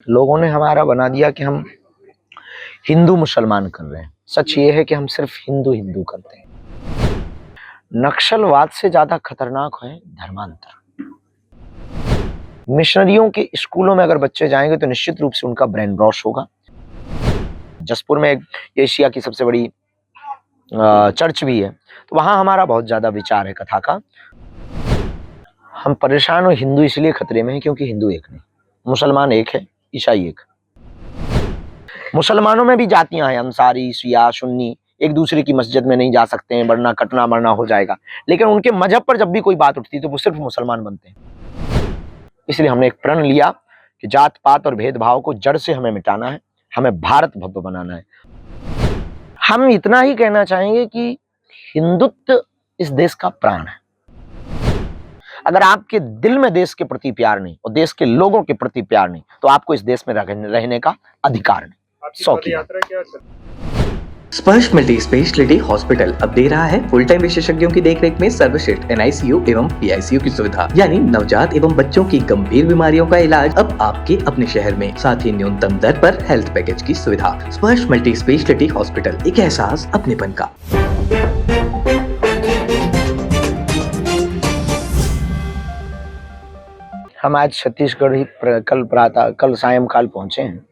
लोगों ने हमारा बना दिया कि हम हिंदू मुसलमान कर रहे हैं। सच ये है कि हम सिर्फ हिंदू हिंदू करते हैं। नक्सलवाद से ज्यादा खतरनाक है धर्मांतर। मिशनरियों के स्कूलों में अगर बच्चे जाएंगे तो निश्चित रूप से उनका ब्रेन वॉश होगा। जसपुर में एक एशिया की सबसे बड़ी चर्च भी है, तो वहां हमारा बहुत ज्यादा विचार है कथा का। हम परेशान और हिंदू इसलिए खतरे में है क्योंकि हिंदू एक नहीं, मुसलमान एक है, ईसाई एक। मुसलमानों में भी जातियां हैं, अंसारी, शिया, सुन्नी, एक दूसरे की मस्जिद में नहीं जा सकते हैं वरना कटना मरना हो जाएगा। लेकिन उनके मजहब पर जब भी कोई बात उठती है तो वो सिर्फ मुसलमान बनते हैं। इसलिए हमने एक प्रण लिया कि जात पात और भेदभाव को जड़ से हमें मिटाना है, हमें भारत भव्य बनाना है। हम इतना ही कहना चाहेंगे कि हिंदुत्व इस देश का प्राण है। अगर आपके दिल में देश के प्रति प्यार नहीं और देश के लोगों के प्रति प्यार नहीं तो आपको इस देश में रहने का अधिकार नहीं। 100 की स्पर्श मल्टी स्पेशलिटी हॉस्पिटल अब दे रहा है फुल टाइम विशेषज्ञों की देखरेख में सर्वश्रेष्ठ NICU एवं PICU की सुविधा, यानी नवजात एवं बच्चों की गंभीर बीमारियों का इलाज अब आपके अपने शहर में, साथ ही न्यूनतम दर पर हेल्थ पैकेज की सुविधा। स्पर्श मल्टी स्पेशलिटी हॉस्पिटल, एक एहसास अपनेपन का। हम आज छत्तीसगढ़ ही कल सायंकाल पहुंचे हैं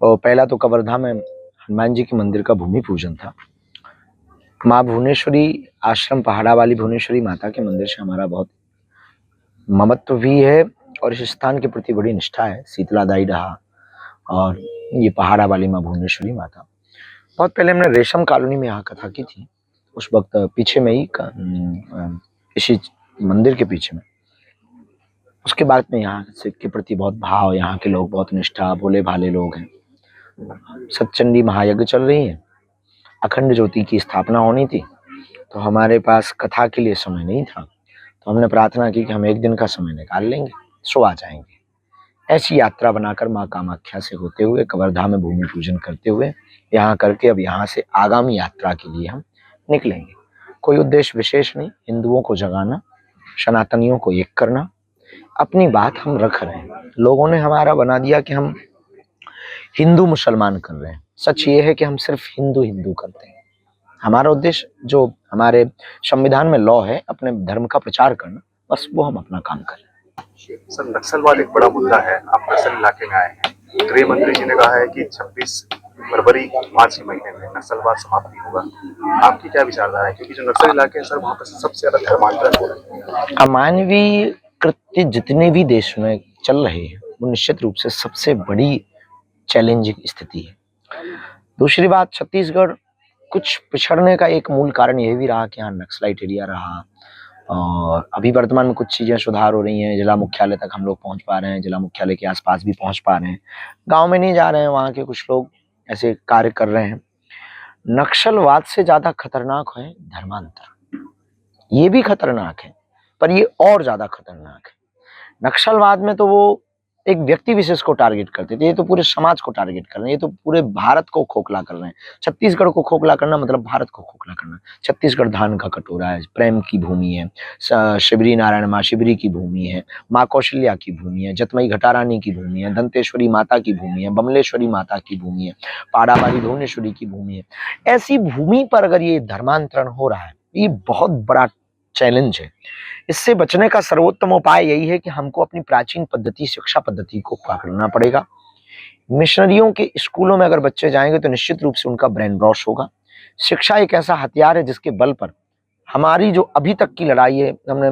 और पहला तो कवर्धा में हनुमान जी के मंदिर का भूमि पूजन था। माँ भुवनेश्वरी आश्रम, पहाड़ा वाली भुवनेश्वरी माता के मंदिर से हमारा बहुत ममत्व भी है और इस स्थान के प्रति बड़ी निष्ठा है। शीतलादायी रहा और ये पहाड़ा वाली माँ भुवनेश्वरी माता, बहुत पहले हमने रेशम कॉलोनी में यहाँ कथा की थी, उस वक्त पीछे में ही इसी मंदिर के पीछे में। उसके बाद में यहाँ से के प्रति बहुत भाव, यहाँ के लोग बहुत निष्ठा, भोले भाले लोग हैं। सतचंडी महायज्ञ चल रही है, अखंड ज्योति की स्थापना होनी थी, तो हमारे पास कथा के लिए समय नहीं था, तो हमने प्रार्थना की कि हम एक दिन का समय निकाल लेंगे, सो आ जाएंगे। ऐसी यात्रा बनाकर माँ कामाख्या से होते हुए कवर्धा में भूमि पूजन करते हुए यहाँ करके अब यहाँ से आगामी यात्रा के लिए हम निकलेंगे। कोई उद्देश्य विशेष नहीं, हिंदुओं को जगाना, सनातनियों को एक करना, अपनी बात हम रख रहे हैं। लोगों ने हमारा बना दिया कि हम हिंदू मुसलमान कर रहे हैं। सच ये है कि हम सिर्फ हिंदू हिंदू करते हैं। हमारा उद्देश्य जो हमारे संविधान में लॉ है, अपने धर्म का प्रचार करना, बस वो हम अपना काम करें। सर, नक्सलवाद एक बड़ा मुद्दा है। आप नक्सल इलाके में आए हैं, गृह मंत्री जी ने कहा है कि 26 फरवरी मार्च के महीने में नक्सलवाद समाप्ति होगा। आपकी क्या विचारधारा है, क्योंकि जो नक्सल इलाके हैं सर, वहाँ पर सबसे ज्यादा धर्मांतरण हो रहा है। अमानवीय कृत्य जितने भी देश में चल रहे हैं वो निश्चित रूप से सबसे बड़ी चैलेंजिंग स्थिति है। दूसरी बात, छत्तीसगढ़ कुछ पिछड़ने का एक मूल कारण यह भी रहा कि यहाँ नक्सलाइट एरिया रहा और अभी वर्तमान में कुछ चीजें सुधार हो रही हैं। जिला मुख्यालय तक हम लोग पहुंच पा रहे हैं, जिला मुख्यालय के आसपास भी पहुंच पा रहे हैं, गांव में नहीं जा रहे हैं। वहाँ के कुछ लोग ऐसे कार्य कर रहे हैं। नक्सलवाद से ज्यादा खतरनाक है धर्मांतर। ये भी खतरनाक है पर ये और ज्यादा खतरनाक है। नक्सलवाद में तो वो एक व्यक्ति विशेष को टारगेट करते थे, ये तो पूरे समाज को टारगेट कर रहे हैं, ये तो पूरे भारत को खोखला कर रहे हैं। छत्तीसगढ़ को खोखला करना मतलब भारत को खोखला करना। छत्तीसगढ़ धान का कटोरा है, प्रेम की भूमि है, शिवरी नारायण माँ शिवरी की भूमि है, माँ कौशल्या की भूमि है, जतमई घटारानी की भूमि है, दंतेश्वरी माता की भूमि है, बमलेश्वरी माता की भूमि है, पाड़ा वाली भुवनेश्वरी की भूमि है। ऐसी भूमि पर अगर ये धर्मांतरण हो रहा है, ये बहुत बड़ा चैलेंज है। इससे बचने का सर्वोत्तम उपाय यही है कि हमको अपनी प्राचीन पद्धति, शिक्षा पद्धति को पकड़ना पड़ेगा। मिशनरियों के स्कूलों में अगर बच्चे जाएंगे तो निश्चित रूप से उनका ब्रेन वॉश होगा। शिक्षा एक ऐसा हथियार है जिसके बल पर हमारी जो अभी तक की लड़ाई है, हमने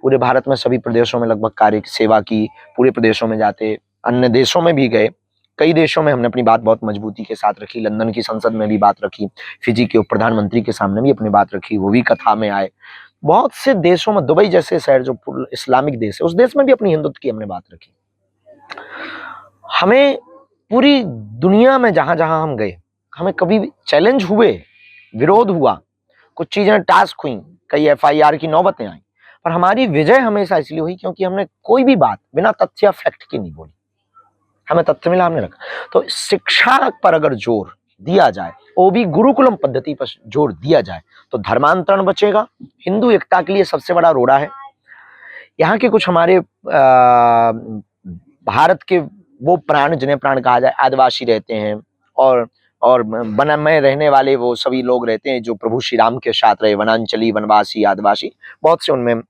पूरे भारत में सभी प्रदेशों में लगभग कार्य सेवा की, पूरे प्रदेशों में जाते, अन्य देशों में भी गए, कई देशों में हमने अपनी बात बहुत मजबूती के साथ रखी। लंदन की संसद में भी बात रखी, फिजी के उप प्रधानमंत्री के सामने भी अपनी बात रखी, वो भी कथा में आए। बहुत से देशों में, दुबई जैसे शहर जो इस्लामिक देश है, उस देश में भी अपनी हिंदुत्व की हमने बात रखी। हमें पूरी दुनिया में जहां जहां हम गए, हमें कभी चैलेंज हुए, विरोध हुआ, कुछ चीजें टास्क हुई, कई FIR की नौबतें आई, पर हमारी विजय हमेशा इसलिए हुई क्योंकि हमने कोई भी बात बिना तथ्य या फैक्ट की नहीं बोली। हमें तथ्य मिला, हमने रखा। तो शिक्षा पर अगर जोर दिया जाए, वो भी गुरुकुलम पद्धति पर जोर दिया जाए, तो धर्मांतरण बचेगा। हिंदू एकता के लिए सबसे बड़ा रोड़ा है। यहाँ के कुछ हमारे भारत के वो प्राण, जिन्हें प्राण कहा जाए, आदिवासी रहते हैं, और वन में रहने वाले वो सभी लोग रहते हैं जो प्रभु श्री राम के साथ रहे, वनांचली, वनवासी, आदिवासी, बहुत से उनमें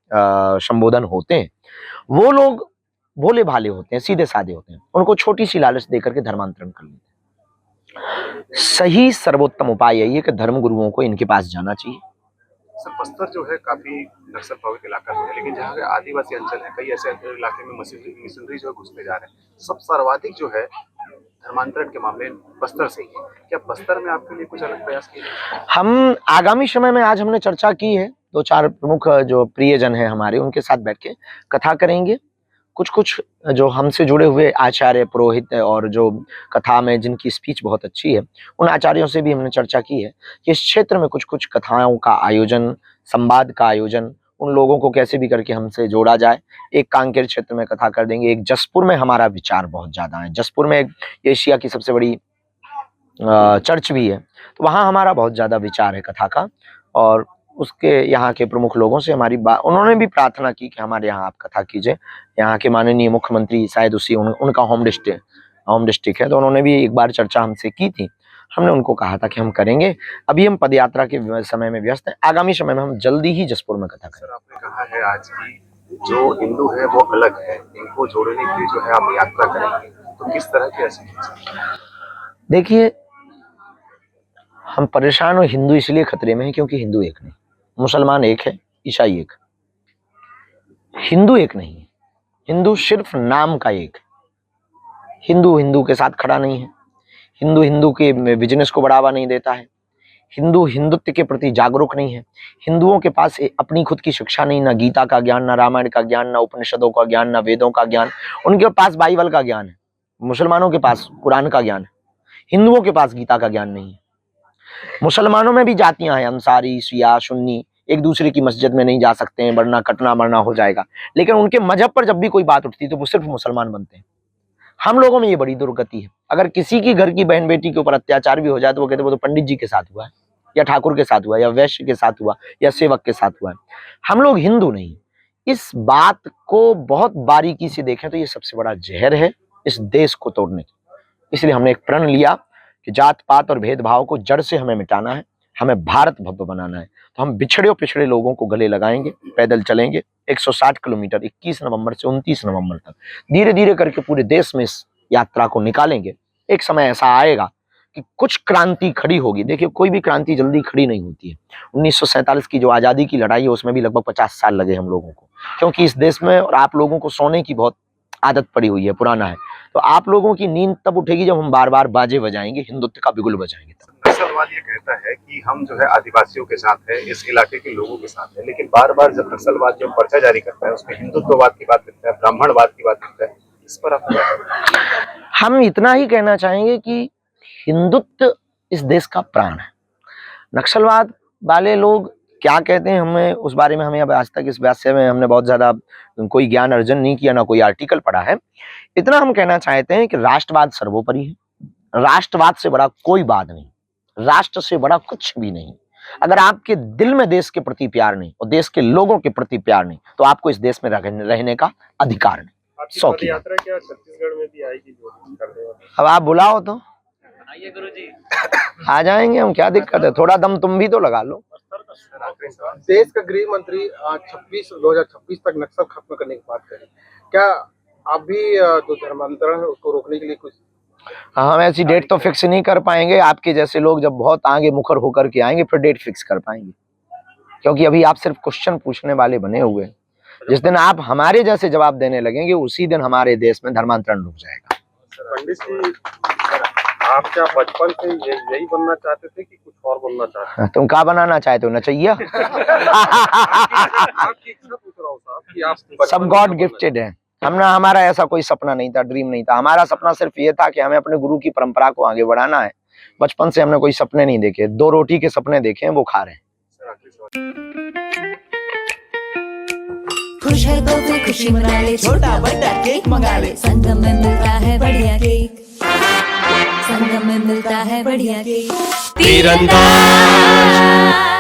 संबोधन होते हैं। वो लोग भोले भाले होते हैं, सीधे साधे होते हैं, उनको छोटी सी लालच देकर के धर्मांतरण कर लेते हैं। सही सर्वोत्तम उपाय यही है कि धर्म गुरुओं को इनके पास जाना चाहिए। सर, बस्तर जो है काफी नक्सल प्रभावित इलाका है, लेकिन जहाँ के आदिवासी अंचल है, कई ऐसे इलाके में मिशनरी जो है घुसते जा रहे हैं। सब सर्वाधिक जो है धर्मांतरण के मामले बस्तर से ही है। क्या बस्तर में आपके लिए कुछ अलग प्रयास किए? हम आगामी समय में, आज हमने चर्चा की है, 2-4 प्रमुख जो प्रियजन है हमारे, उनके साथ बैठ के कथा करेंगे। कुछ जो हमसे जुड़े हुए आचार्य, पुरोहित और जो कथा में जिनकी स्पीच बहुत अच्छी है, उन आचार्यों से भी हमने चर्चा की है कि इस क्षेत्र में कुछ कथाओं का आयोजन, संवाद का आयोजन, उन लोगों को कैसे भी करके हमसे जोड़ा जाए। एक कांकेर क्षेत्र में कथा कर देंगे, एक जसपुर में हमारा विचार बहुत ज्यादा है। जसपुर में एक एशिया की सबसे बड़ी चर्च भी है, तो वहाँ हमारा बहुत ज्यादा विचार है कथा का। और उसके यहाँ के प्रमुख लोगों से हमारी बात, उन्होंने भी प्रार्थना की कि हमारे यहाँ आप कथा कीजिए। यहाँ के माननीय मुख्यमंत्री शायद उनका होम डिस्ट्रिक्ट है, तो उन्होंने भी एक बार चर्चा हमसे की थी। हमने उनको कहा था कि हम करेंगे। अभी हम पदयात्रा के समय में व्यस्त हैं, आगामी समय में हम जल्दी ही जसपुर में कथा करेंगे। सर, आपने कहा है आज की जो हिंदू है वो अलग है, इनको जोड़ने के लिए जो है आप यात्रा करेंगे, तो किस तरह की ऐसी? देखिए, हम परेशान और हिंदू इसलिए खतरे में हैं क्योंकि हिंदू एक नहीं, मुसलमान एक है, ईसाई एक, हिंदू एक नहीं है। हिंदू सिर्फ नाम का एक है। हिंदू के साथ खड़ा नहीं है। हिंदू के बिजनेस को बढ़ावा नहीं देता है। हिंदू हिंदुत्व के प्रति जागरूक नहीं है। हिंदुओं के पास अपनी खुद की शिक्षा नहीं, ना गीता का ज्ञान, ना रामायण का ज्ञान, ना उपनिषदों का ज्ञान, ना वेदों का ज्ञान। उनके पास बाइबल का ज्ञान है, मुसलमानों के पास कुरान का ज्ञान है। हिंदुओं के पास गीता का ज्ञान नहीं है। मुसलमानों में भी जातियां हैं, अंसारी, शिया, सुन्नी, एक दूसरे की मस्जिद में नहीं जा सकते हैं वरना कटना मरना हो जाएगा। लेकिन उनके मजहब पर जब भी कोई बात उठती है तो वो सिर्फ मुसलमान बनते हैं। हम लोगों में ये बड़ी दुर्गति है। अगर किसी की घर की बहन बेटी के ऊपर अत्याचार भी हो जाए तो वो कहते हैं वो तो पंडित जी के साथ हुआ है, या ठाकुर के साथ हुआ, या वैश्य के साथ हुआ, या सेवक के साथ हुआ है। हम लोग हिंदू नहीं। इस बात को बहुत बारीकी से देखें तो ये सबसे बड़ा जहर है इस देश को तोड़ने की। इसलिए हमने एक प्रण लिया कि जात पात और भेदभाव को जड़ से हमें मिटाना है, हमें भारत भव्य बनाना है। तो हम बिछड़े और पिछड़े लोगों को गले लगाएंगे, पैदल चलेंगे 160 किलोमीटर 21 नवंबर से 29 नवंबर तक, धीरे धीरे करके पूरे देश में इस यात्रा को निकालेंगे। एक समय ऐसा आएगा कि कुछ क्रांति खड़ी होगी। देखिए, कोई भी क्रांति जल्दी खड़ी नहीं होती है। 1947 की जो आज़ादी की लड़ाई है उसमें भी लगभग 50 साल लगे हम लोगों को, क्योंकि इस देश में और आप लोगों को सोने की बहुत आदत पड़ी हुई है, पुराना है। तो आप लोगों की नींद तब उठेगी जब हम बार बार बाजे बजाएंगे, हिंदुत्व का बिगुल बजाएंगे। नक्सलवाद ये कहता है कि हम जो है आदिवासियों के साथ है, इस इलाके के लोगों के साथ है, लेकिन बार बार जब नक्सलवाद जो पर्चा जारी करता है उसमें हिंदुत्ववाद की बात करता है, ब्राह्मणवाद की बात करता है, इस पर आप क्या? हम इतना ही कहना चाहेंगे कि हिंदुत्व इस देश का प्राण है। नक्सलवाद वाले लोग क्या कहते हैं हमें उस बारे में, हमें अब आज तक इस विषय में हमने बहुत ज्यादा कोई ज्ञान अर्जन नहीं किया, ना कोई आर्टिकल पढ़ा है। इतना हम कहना चाहते हैं कि राष्ट्रवाद सर्वोपरि है। राष्ट्रवाद से बड़ा कोई बात नहीं, राष्ट्र से बड़ा कुछ भी नहीं। अगर आपके दिल में देश के प्रति प्यार नहीं और देश के लोगों के प्रति प्यार नहीं तो आपको इस देश में रहने का अधिकार नहीं। 100 की यात्रा क्या छत्तीसगढ़ में भी आएगी? अब आप बुलाओ तो आइए गुरुजी, आ जाएंगे हम, क्या दिक्कत है। थोड़ा दम तुम भी तो लगा लो। देश का गृह मंत्री 2026 तक नक्सल खत्म करने की बात करें, क्या आप भी जो धर्मांतरण है उसको रोकने के लिए कुछ? हम ऐसी डेट तो फिक्स नहीं कर पाएंगे। आपके जैसे लोग जब बहुत आगे मुखर होकर के आएंगे फिर डेट फिक्स कर पाएंगे, क्योंकि अभी आप सिर्फ क्वेश्चन पूछने वाले बने हुए हैं। जिस दिन आप हमारे जैसे जवाब देने लगेंगे उसी दिन हमारे देश में धर्मांतरण रुक जाएगा। पंडित जी, आप क्या बचपन से यही बनना चाहते थे कि कुछ और बनना चाहते थे? तुम क्या बनाना चाहते हो, नचैया? आपकी इच्छा पूछ रहा हूँ साहब कि आप सब गॉड गिफ्टेड है। हमारा ऐसा कोई सपना नहीं था, ड्रीम नहीं था। हमारा सपना सिर्फ ये था कि हमें अपने गुरु की परंपरा को आगे बढ़ाना है। बचपन से हमने कोई सपने नहीं देखे, 2 रोटी के सपने देखे हैं, वो खा रहे हैं। खुश है तो फिर खुशी मना ले, छोटा बड़ा केक मंगा ले, संगम में मिलता है बढ़िया केक, संगम में मिलता है बढ़िया केक। तीरंदाज